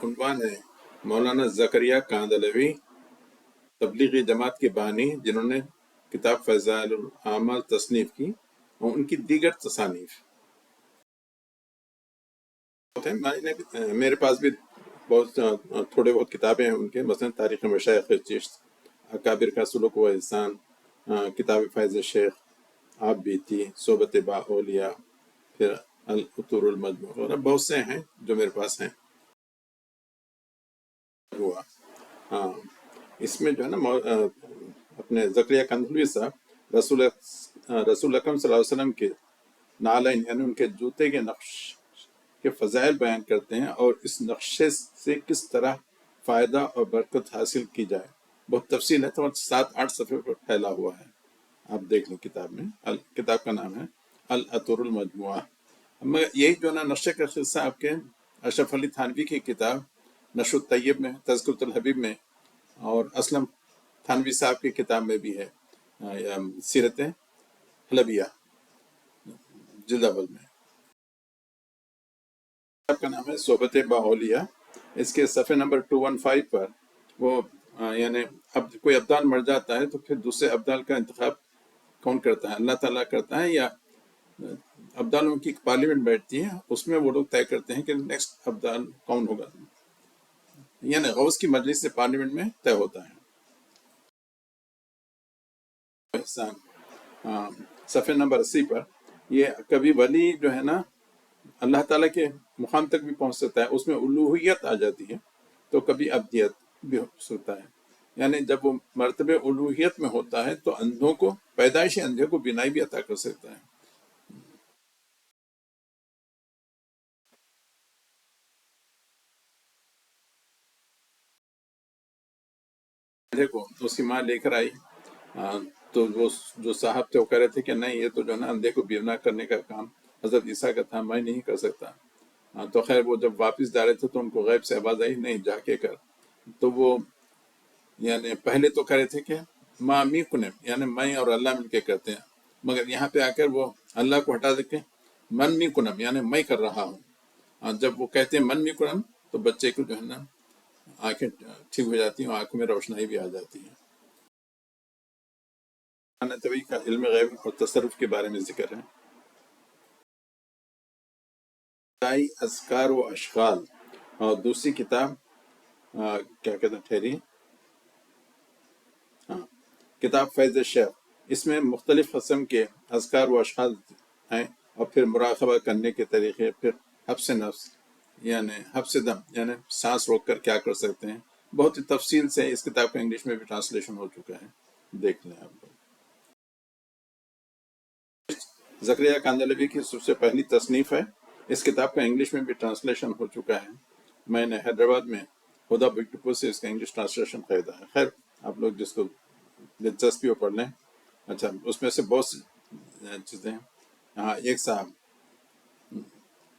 عنوان ہے مولانا زکریا کاندھلوی، تبلیغی جماعت کے بانی، جنہوں نے کتاب فضائل الاعمال تصنیف کی اور ان کی دیگر تصانیف میرے پاس بھی بہت تھوڑے بہت کتابیں ہیں ان کے، مثلا تاریخ مشائخ چشت، اکابر کا سلوک و احسان، کتاب فیض شیخ، آپ بیتی، صحبت با اولیاء، پھر العطور المجموع اور بہت سے ہیں جو میرے پاس ہیں۔ ہوا ہاں، اس میں جو ہے نا اپنے زکریا کاندھلوی صاحب رسول اکرم صلی اللہ علیہ وسلم کے نعلین یعنی ان کے جوتے کے نقش کے فضائل بیان کرتے ہیں، اور اس نقشے سے کس طرح فائدہ اور برکت حاصل کی جائے۔ بہت تفصیل ہے، تو 7-8 صفحے پر پھیلا ہوا ہے، آپ دیکھ لیں کتاب میں۔ کتاب کا نام ہے العطور المجموعہ۔ یہی جو ہے نا نقشے کا قصہ آپ کے اشرف علی تھانوی کی کتاب نشر الطیب میں، تذکرۃ الحبیب میں، اور اسلم تھانوی صاحب کی کتاب میں بھی ہے، سیرت حلبیہ جلد اول میں۔ کتاب کا نام ہے صحبت با اولیاء۔ اس کے صفحے نمبر 215 پر وہ یعنی اب کوئی ابدال مر جاتا ہے تو پھر دوسرے ابدال کا انتخاب کون کرتا ہے؟ اللہ تعالیٰ کرتا ہے، یا ابدالوں کی پارلیمنٹ بیٹھتی ہے، اس میں وہ لوگ طے کرتے ہیں کہ نیکسٹ ابدال کون ہوگا، یعنی غوث کی مجلس سے پارلیمنٹ میں طے ہوتا ہے۔ احسان صفحے نمبر 80 پر، یہ کبھی ولی جو ہے نا اللہ تعالیٰ کے مقام تک بھی پہنچ سکتا ہے، اس میں الوہیت آ جاتی ہے، تو کبھی ابدیت بھی ہو سکتا ہے، یعنی جب وہ مرتبہ الوہیت میں ہوتا ہے تو اندھوں کو، پیدائشی اندھے کو بینائی بھی عطا کر سکتا ہے۔ اندھے کو اس کی ماں لے کر آئی، تو وہ جو صاحب تھے وہ کہہ رہے تھے کہ نہیں، یہ تو جو ہے نا اندھے کو بینا کرنے کا کام حضرت عیسیٰ کا تھا، میں نہیں کر سکتا۔ تو خیر وہ جب واپس جا رہے تھے تو ان کو غیب سے آواز آئی، نہیں جا کے کر۔ تو وہ یعنی پہلے تو کہہ رہے تھے کہ ماں می کنم، یعنی میں اور اللہ مل کے کرتے ہیں، مگر یہاں پہ آ کر وہ اللہ کو ہٹا دے کے من می کنم، یعنی میں کر رہا ہوں۔ جب وہ کہتے ہیں من می کنم تو بچے کو جو ہے نا آنکھیں ٹھیک ہو جاتی ہیں اور آنکھوں میں روشنائی بھی آ جاتی ہے۔ طبی کا علم غیب اور تصرف کے بارے میں ذکر ہے۔ اذکار و اشغال، اور دوسری کتاب کیا کہتے ہیں، ٹھہری، ہاں، کتاب فیض شیخ۔ اس میں مختلف قسم کے اذکار و اشغال ہیں، اور پھر مراقبہ کرنے کے طریقے، پھر حبس نفس یعنی حبس دم یعنی سانس روک کر کیا کر سکتے ہیں، بہت ہی تفصیل سے اس کتاب کا انگلش میں بھی ٹرانسلیشن ہو چکا ہے، دیکھ لیں آپ لوگ۔ زکریا کاندھلوی کی سب سے پہلی تصنیف ہے، اس کتاب کا انگلش میں بھی ٹرانسلیشن ہو چکا ہے، میں نے حیدرآباد میں ہدا بک ڈپو سے اس کا انگلش ٹرانسلیشن خریدا ہے۔ خیر آپ لوگ جس کو دلچسپی ہو پڑھ لیں۔ اچھا، اس میں سے بہت سی چیزیں ہیں۔ ہاں، ایک صاحب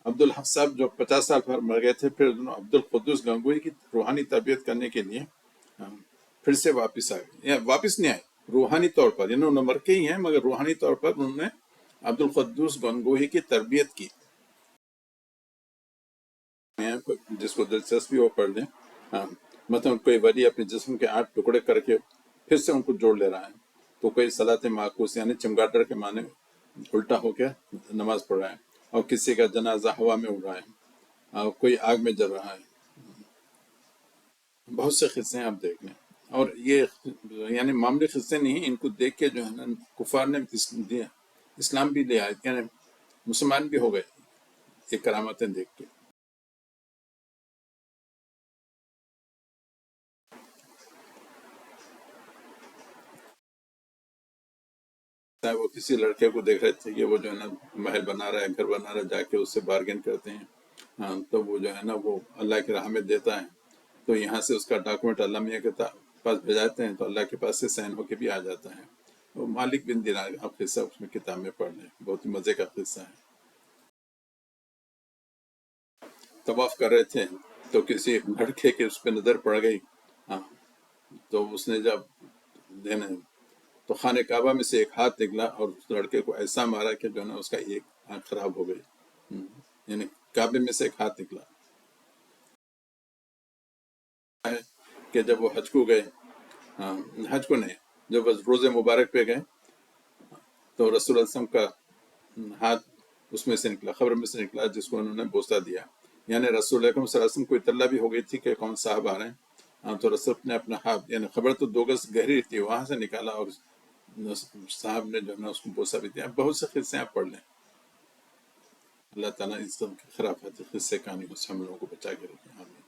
عبدالحق صاحب جو 50 سال پر مر گئے تھے، پھر انہوں عبد القدوس گنگوئی کی روحانی تربیت کرنے کے لیے پھر سے واپس آئے، یا واپس نہیں آئے، روحانی طور پر، یعنی انہوں مر کے ہی ہیں مگر روحانی طور پر انہوں نے عبد القدوس گنگوہی کی تربیت کی۔ جس کو دلچسپی ہو پڑھ لیں۔ مثلا کوئی ولی اپنے جسم کے 8 ٹکڑے کر کے پھر سے ان کو جوڑ لے رہا ہے، تو کوئی صلاۃ معکوس یعنی چمگادڑ کے معنی الٹا ہو کے نماز پڑھ رہا ہے، اور کسی کا جنازہ ہوا میں اڑ رہا ہے، اور کوئی آگ میں جل رہا ہے، بہت سے قصے ہیں، آپ دیکھ لیں۔ اور یہ یعنی معمولی قصے نہیں ہیں، ان کو دیکھ کے جو ہے نا کفار نے اسلام بھی لے آئے، یعنی مسلمان بھی ہو گئے یہ کرامتیں دیکھ کے۔ وہ کسی لڑکے کو دیکھ رہے تھے کہ وہ جو ہے نا محل بنا رہا ہے، گھر بنا رہا ہے، جا کے اس سے بارگین کرتے ہیں، تو وہ جو ہے نا وہ اللہ کی راہ میں دیتا ہے، تو یہاں سے اس کا ڈاکومنٹ اللہ میاں کے پاس بھیجاتے ہیں، تو اللہ کے پاس سے سائن ہو کے بھی آ جاتا ہے۔ وہ مالک بن دینار، آپ قصہ اس میں کتاب میں پڑھ لیں، بہت ہی مزے کا قصہ ہے۔ طواف کر رہے تھے تو کسی لڑکے کے اس پہ نظر پڑ گئی، تو اس نے جب تو خانہ کعبہ میں سے ایک ہاتھ نکلا اور اس لڑکے کو ایسا مارا کہ جو ہے نا اس کا ایک آنکھ خراب ہو گئی، یعنی کعبے میں سے ایک ہاتھ نکلا۔ کہ جب وہ حج کو گئے، حج کو نہیں، جب وہ روزے مبارک پہ گئے تو رسول اللہ صلی اللہ علیہ وسلم کا ہاتھ اس میں سے نکلا، خبر میں سے نکلا، جس کو انہوں نے بوسہ دیا. یعنی رسول اکرم صلی اللہ علیہ وسلم کو اطلاع بھی ہو گئی تھی کہ کون صاحب آ رہے ہیں. تو رسول نے اپنا ہاتھ، یعنی خبر تو 2 گز گہری تھی، وہاں سے نکالا اور صاحب نے جو ہے نا اس کو بوسہ بھی دیا. بہت سے قصے آپ پڑھ لیں. اللہ تعالیٰ اس طرح کی خرافات قصے کہانی سے ہم لوگوں کو بچا کے رکھیں. آمین.